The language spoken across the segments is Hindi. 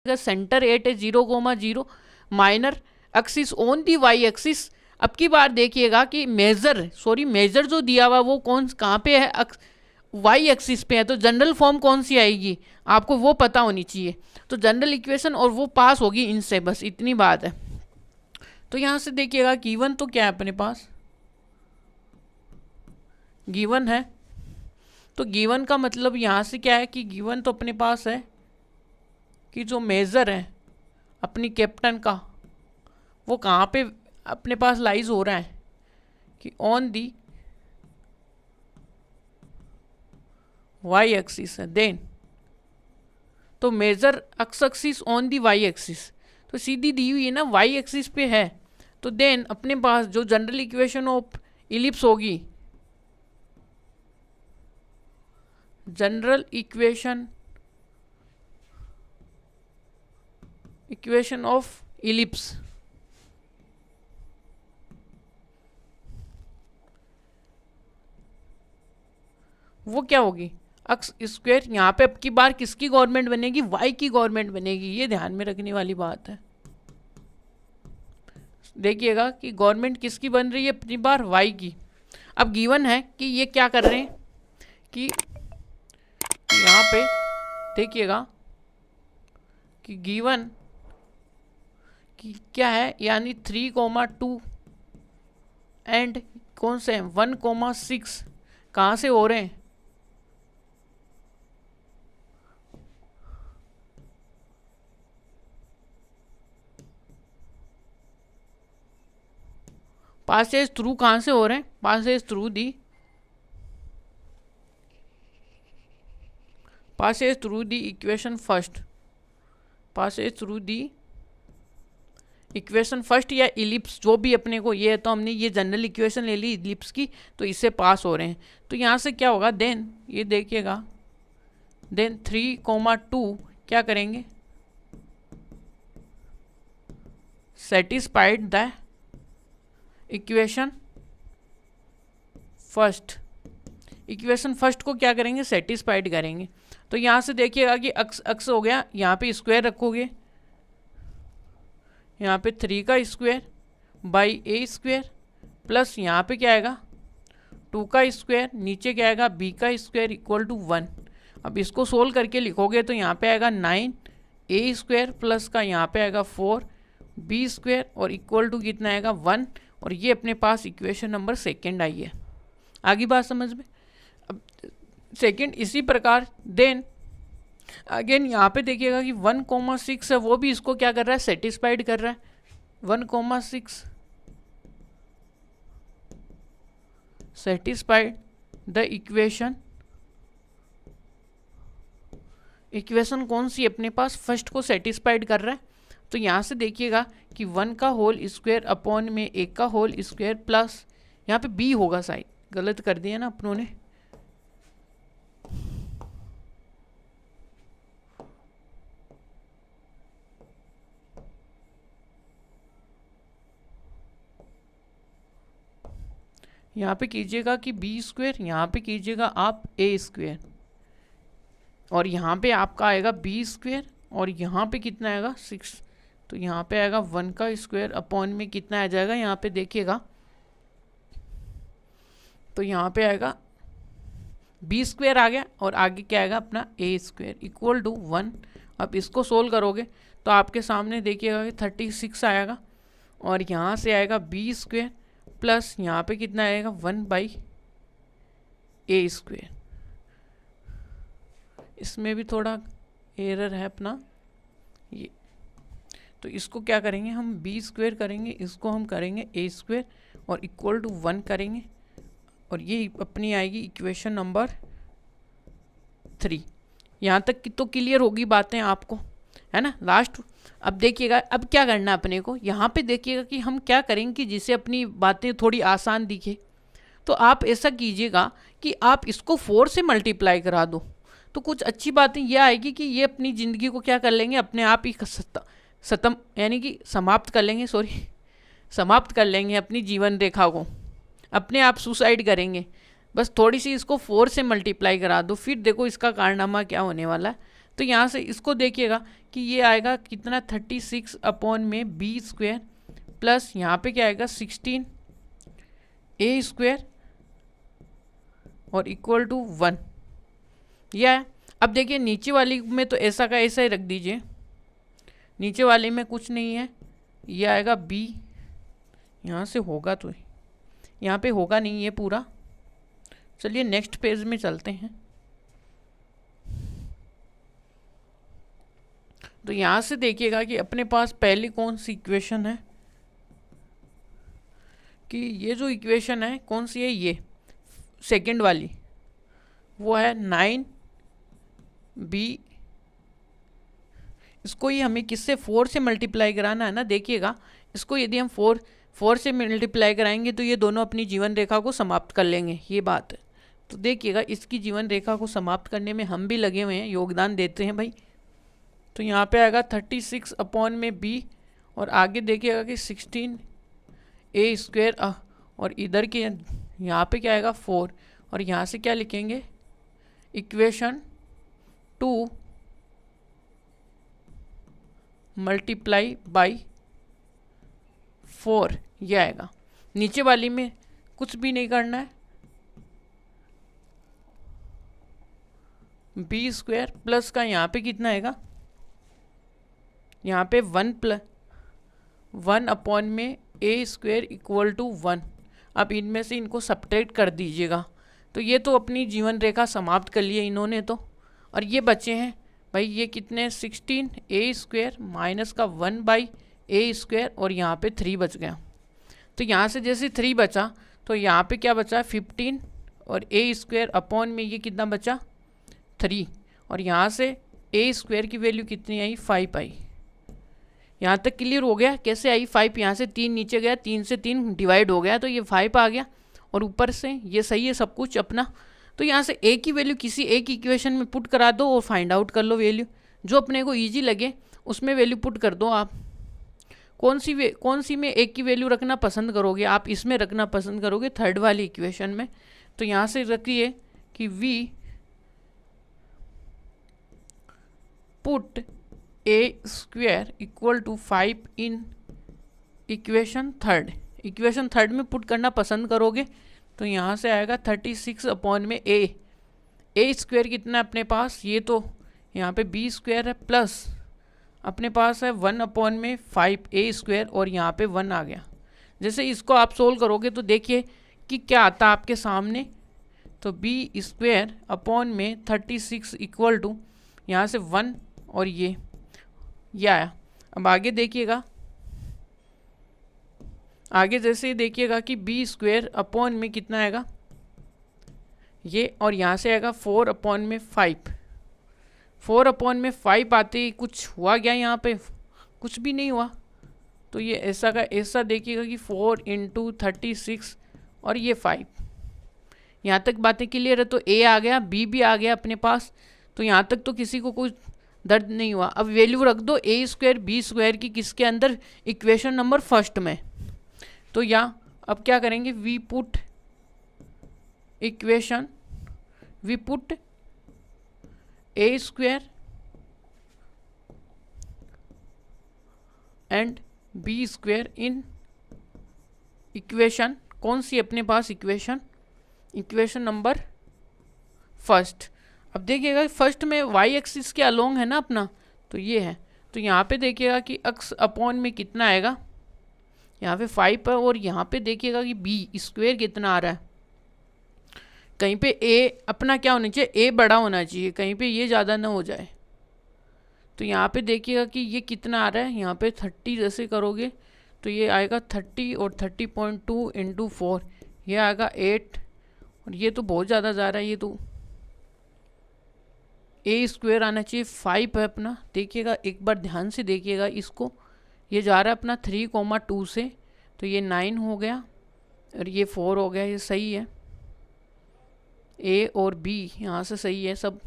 सेंटर एट है 0,0 minor axis on the Y axis. अब की बार देखिएगा कि मेजर जो दिया हुआ वो कहाँ पे है, वाई एक्सिस पे है, तो जनरल फॉर्म कौन सी आएगी आपको वो पता होनी चाहिए। तो जनरल इक्वेशन और वो पास होगी इनसे, बस इतनी बात है। तो यहाँ से देखिएगा गिवन तो क्या है अपने पास, गिवन है, तो गिवन का मतलब यहाँ से क्या है कि गिवन तो अपने पास है कि जो मेजर है अपनी कैप्टन का वो कहाँ पे अपने पास लाइज हो रहा है कि ऑन दी वाई एक्सिस है। देन तो major axis on the Y axis, तो सीधी दी हुई है ना, वाई एक्सिस पे है। तो देन अपने पास जो जनरल इक्वेशन ऑफ इलिप्स होगी, जनरल इक्वेशन ऑफ इलिप्स, वो क्या होगी, एक्स स्क्वायर। यहाँ पे अब की बार किसकी गवर्नमेंट बनेगी, वाई की गवर्नमेंट बनेगी, ये ध्यान में रखने वाली बात है। देखिएगा कि गवर्नमेंट किसकी बन रही है अपनी बार, वाई की। अब गिवन है कि ये क्या कर रहे हैं कि यहाँ पे देखिएगा कि गिवन कि क्या है, यानी 3,2 एंड कौन से हैं 1,6 कहाँ से हो रहे हैं, पासेज थ्रू कहाँ से हो रहे हैं, Passage through the equation first, Passage through the equation first या इलिप्स, जो भी अपने को ये है। तो हमने ये जनरल इक्वेशन ले ली इलिप्स की, तो इससे पास हो रहे हैं। तो यहाँ से क्या होगा, देन ये देखिएगा, देन 3,2 क्या करेंगे, satisfied the equation first, equation first को क्या करेंगे, सेटिस्फाइड करेंगे। तो यहाँ से देखिएगा कि अक्स हो गया, यहाँ पे स्क्वायर रखोगे, यहाँ पे 3 का square by A square plus यहाँ पे क्या आएगा 2 का स्क्वायर, नीचे क्या आएगा बी का स्क्वायर इक्वल टू 1। अब इसको सोल्व करके लिखोगे तो यहाँ पे आएगा 9 ए स्क्वायर प्लस का यहाँ पे आएगा 4 बी स्क्वायर और इक्वल टू कितना आएगा 1। और ये अपने पास इक्वेशन नंबर सेकेंड आई है। आगे बात समझ में। अब सेकेंड इसी प्रकार देन अगेन यहाँ पे देखिएगा कि 1,6 है, वो भी इसको क्या कर रहा है, सेटिस्फाइड कर रहा है। 1,6 सेटिस्फाइड द इक्वेशन कौन सी अपने पास, फर्स्ट को सेटिस्फाइड कर रहा है। तो यहाँ से देखिएगा कि 1 का होल स्क्वायर अपॉन में 1 का होल स्क्वायर प्लस यहाँ पे बी होगा, शायद गलत कर दिया ना अपनों ने, यहाँ पे कीजिएगा कि बी स्क्वायर, यहाँ पे कीजिएगा आप ए स्क्वायर, और यहाँ पे आपका आएगा बी स्क्वायर, और यहाँ पे कितना आएगा 6। तो यहाँ पे आएगा 1 का स्क्वायर अपॉन में कितना आ जाएगा, यहाँ पे देखिएगा तो यहाँ पे आएगा बी स्क्वायर आ गया, और आगे क्या आएगा अपना ए स्क्वायर इक्वल टू 1। अब इसको सोल्व करोगे तो आपके सामने देखिएगा कि 36 आएगा, और यहाँ से आएगा बी स्क्वायर प्लस यहाँ पे कितना आएगा 1 बाई ए स्क्वायर। इसमें भी थोड़ा एरर है अपना ये, तो इसको क्या करेंगे हम बी स्क्वायर करेंगे, इसको हम करेंगे ए स्क्वायर और इक्वल टू 1 करेंगे, और ये अपनी आएगी इक्वेशन नंबर 3। यहाँ तक कि तो क्लियर होगी बातें आपको, है ना। लास्ट अब देखिएगा, अब क्या करना है अपने को, यहाँ पे देखिएगा कि हम क्या करेंगे कि जिससे अपनी बातें थोड़ी आसान दिखे। तो आप ऐसा कीजिएगा कि आप इसको 4 से मल्टीप्लाई करा दो, तो कुछ अच्छी बातें ये आएगी कि ये अपनी ज़िंदगी को क्या कर लेंगे, अपने आप ही खत्म यानी कि समाप्त कर लेंगे, समाप्त कर लेंगे अपनी जीवन रेखा को, अपने आप सुसाइड करेंगे। बस थोड़ी सी इसको 4 से मल्टीप्लाई करा दो, फिर देखो इसका कारनामा क्या होने वाला है। तो यहाँ से इसको देखिएगा कि ये आएगा कितना 36 अपॉन में बी स्क्वायर प्लस यहाँ पे क्या आएगा 16 ए स्क्वायर और इक्वल टू 1। यह अब देखिए नीचे वाली में तो ऐसा का ऐसा ही रख दीजिए, नीचे वाले में कुछ नहीं है, ये आएगा बी, यहाँ से होगा तो यहाँ पे होगा नहीं ये पूरा। चलिए नेक्स्ट पेज में चलते हैं। तो यहाँ से देखिएगा कि अपने पास पहली कौन सी इक्वेशन है, कि ये जो इक्वेशन है कौन सी है, ये सेकंड वाली, वो है 9b। इसको ही हमें किससे 4 से मल्टीप्लाई कराना है ना। देखिएगा इसको यदि हम 4 से मल्टीप्लाई कराएंगे तो ये दोनों अपनी जीवन रेखा को समाप्त कर लेंगे, ये बात है। तो देखिएगा इसकी जीवन रेखा को समाप्त करने में हम भी लगे हुए हैं, योगदान देते हैं भाई। तो यहाँ पे आएगा 36 अपॉन में बी और आगे देखिएगा कि 16 ए स्क्वायर और इधर के यहाँ पे क्या आएगा 4 और यहाँ से क्या लिखेंगे इक्वेशन 2 मल्टीप्लाई बाई 4, ये आएगा। नीचे वाली में कुछ भी नहीं करना है, बी स्क्वायर प्लस का यहाँ पे कितना आएगा, यहाँ पे 1 अपॉन में ए स्क्वायर इक्वल टू 1। अब इनमें से इनको सब्ट्रैक्ट कर दीजिएगा। तो ये तो अपनी जीवन रेखा समाप्त कर लिए इन्होंने तो, और ये बचे हैं भाई ये कितने 16 ए स्क्वायर माइनस का 1 बाई ए स्क्वायर और यहाँ पे 3 बच गया। तो यहाँ से जैसे 3 बचा तो यहाँ पे क्या बचा 15 और ए स्क्वायर अपॉन में ये कितना बचा 3 और यहाँ से ए स्क्वायर की वैल्यू कितनी आई 5 आई। यहाँ तक क्लियर हो गया कैसे आई 5, यहाँ से 3 नीचे गया, 3 से 3 डिवाइड हो गया तो ये 5 आ गया और ऊपर से ये सही है सब कुछ अपना। तो यहाँ से ए की वैल्यू किसी एक इक्वेशन में पुट करा दो और फाइंड आउट कर लो वैल्यू, जो अपने को ईजी लगे उसमें वैल्यू पुट कर दो। आप कौन सी में एक की वैल्यू रखना पसंद करोगे, आप इसमें रखना पसंद करोगे थर्ड वाली इक्वेशन में। तो यहाँ से रखिए कि we put a square equal to 5 in equation third में पुट करना पसंद करोगे तो यहाँ से आएगा 36 अपॉन में ए स्क्वायर कितना है अपने पास, ये तो यहाँ पे बी स्क्वायर है प्लस अपने पास है 1 अपॉन में 5 ए स्क्वायर और यहाँ पे 1 आ गया। जैसे इसको आप सोल्व करोगे तो देखिए कि क्या आता है आपके सामने, तो बी स्क्वायर अपॉन में 36 इक्वल टू यहाँ से 1 और ये आया। अब आगे देखिएगा, आगे जैसे देखिएगा कि बी स्क्वायर अपॉन में कितना आएगा ये और यहाँ से आएगा 4 अपॉन में 5। 4 अपॉन में 5 आते ही कुछ हुआ क्या, यहाँ पे कुछ भी नहीं हुआ। तो ये ऐसा का ऐसा देखिएगा कि 4 इंटू 36 और ये 5। यहाँ तक बातें क्लियर है। तो ए आ गया, बी भी आ गया अपने पास, तो यहाँ तक तो किसी को कुछ दर्द नहीं हुआ। अब वैल्यू रख दो ए स्क्वायर बी स्क्वायर की किसके अंदर, इक्वेशन नंबर फर्स्ट में। तो यहाँ अब क्या करेंगे, we put a square and B square in equation, कौन सी अपने पास इक्वेशन नंबर फर्स्ट। अब देखिएगा फर्स्ट में वाई एक्सिस के अलोंग है ना अपना, तो ये है। तो यहाँ पे देखिएगा कि एक्स अपॉन में कितना आएगा, यहाँ पे 5 है और यहाँ पे देखिएगा कि बी स्क्वायर कितना आ रहा है। कहीं पे ए अपना क्या होना चाहिए, ए बड़ा होना चाहिए, कहीं पे ये ज़्यादा ना हो जाए। तो यहाँ पे देखिएगा कि ये कितना आ रहा है, यहाँ पे 30 जैसे करोगे तो ये आएगा 30 और 30.2 इंटू 4 ये आएगा 8 और ये तो बहुत ज़्यादा जा रहा है। ये तो ए स्क्वायर आना चाहिए 5 है अपना। देखिएगा एक बार ध्यान से देखिएगा इसको, ये जा रहा है अपना 3,2 से, तो ये 9 हो गया और ये 4 हो गया। ये सही है, ए और बी यहाँ से सही है सब।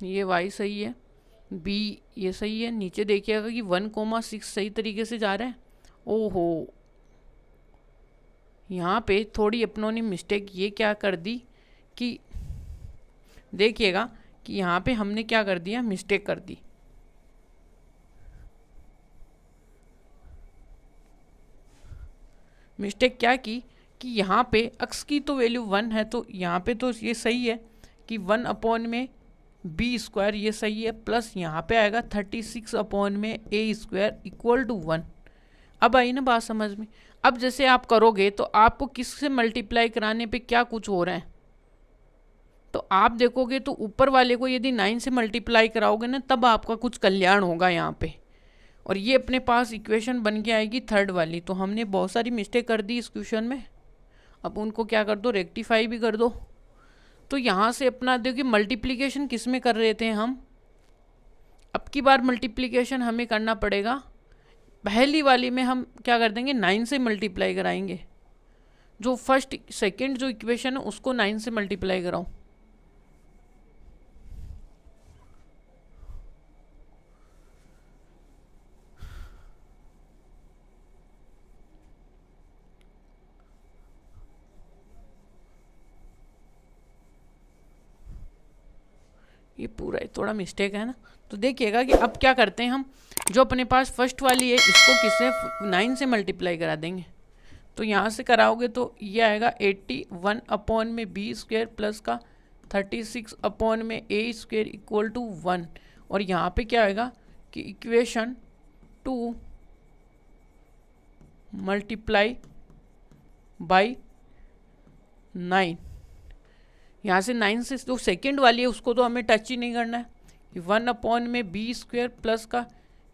ये वाई सही है, बी ये सही है। नीचे देखिएगा कि 1,6 सही तरीके से जा रहा है। ओहो, यहाँ पे थोड़ी अपनों ने मिस्टेक ये क्या कर दी कि देखिएगा कि यहाँ पे हमने क्या कर दिया, मिस्टेक कर दी। मिस्टेक क्या की कि यहाँ पे x की तो वैल्यू 1 है, तो यहाँ पे तो ये सही है कि 1 अपॉन में बी स्क्वायर, ये सही है, प्लस यहाँ पे आएगा 36 अपॉन में ए स्क्वायर इक्वल टू 1। अब आई ना बात समझ में। अब जैसे आप करोगे तो आपको किससे मल्टीप्लाई कराने पे क्या कुछ हो रहा है, तो आप देखोगे तो ऊपर वाले को यदि 9 से मल्टीप्लाई कराओगे ना, तब आपका कुछ कल्याण होगा यहाँ पे। और ये अपने पास इक्वेशन बन के आएगी थर्ड वाली। तो हमने बहुत सारी मिस्टेक कर दी इस क्वेश्चन में, अब उनको क्या कर दो, रेक्टिफाई भी कर दो। तो यहाँ से अपना देखिए मल्टीप्लिकेशन किस में कर रहे थे हम, अब की बार मल्टीप्लिकेशन हमें करना पड़ेगा पहली वाली में, हम क्या कर देंगे 9 से मल्टीप्लाई कराएंगे। जो फर्स्ट सेकंड जो इक्वेशन है उसको 9 से मल्टीप्लाई कराओ। ये पूरा थोड़ा मिस्टेक है ना। तो देखिएगा कि अब क्या करते हैं हम, जो अपने पास फर्स्ट वाली है इसको किससे 9 से मल्टीप्लाई करा देंगे। तो यहाँ से कराओगे तो ये आएगा 81 अपॉन में बी स्क्वायर प्लस का 36 अपॉन में ए स्क्वायर इक्वल टू 1। और यहाँ पे क्या आएगा कि इक्वेशन 2 मल्टीप्लाई बाई 9। यहाँ से 9 से जो सेकेंड वाली है उसको तो हमें टच ही नहीं करना है। 1 अपॉन में बी स्क्वायर प्लस का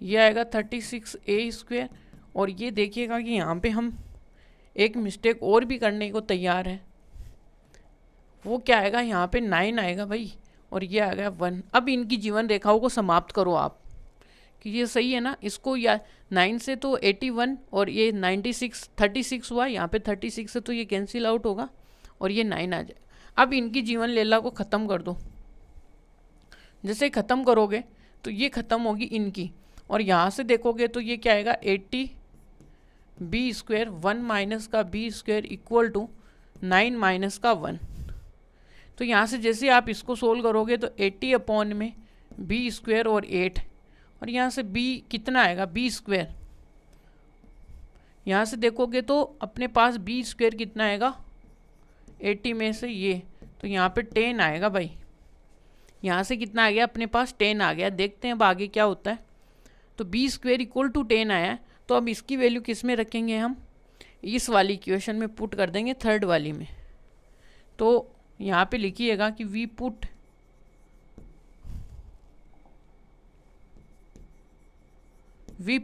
ये आएगा 36 ए स्क्वायर। और ये देखिएगा कि यहाँ पे हम एक मिस्टेक और भी करने को तैयार है। वो क्या आएगा, यहाँ पे 9 आएगा भाई, और ये आ गया 1। अब इनकी जीवन रेखाओं को समाप्त करो आप कि ये सही है ना। इसको या 9 से तो 81 और ये 36 हुआ, यहाँ पे 36 है तो ये कैंसिल आउट होगा और ये 9 आ जाए। अब इनकी जीवन लीला को ख़त्म कर दो। जैसे ख़त्म करोगे तो ये ख़त्म होगी इनकी, और यहाँ से देखोगे तो ये क्या आएगा 80 बी स्क्वायर 1 माइनस का B square equal to 9 minus का 1। तो यहाँ से जैसे आप इसको सोल्व करोगे तो 80 अपॉन में बी स्क्वायर और 8, और यहाँ से b कितना आएगा बी स्क्वायर। यहाँ से देखोगे तो अपने पास बी स्क्वायर कितना आएगा 80 में से ये, तो यहाँ पे 10 आएगा भाई। यहाँ से कितना आ गया अपने पास 10 आ गया। देखते हैं अब आगे क्या होता है। तो बी स्क्वायर इक्वल टू 10 आया है, तो अब इसकी वैल्यू किस में रखेंगे हम, इस वाली इक्वेशन में पुट कर देंगे थर्ड वाली में। तो यहाँ पे लिखिएगा कि वी पुट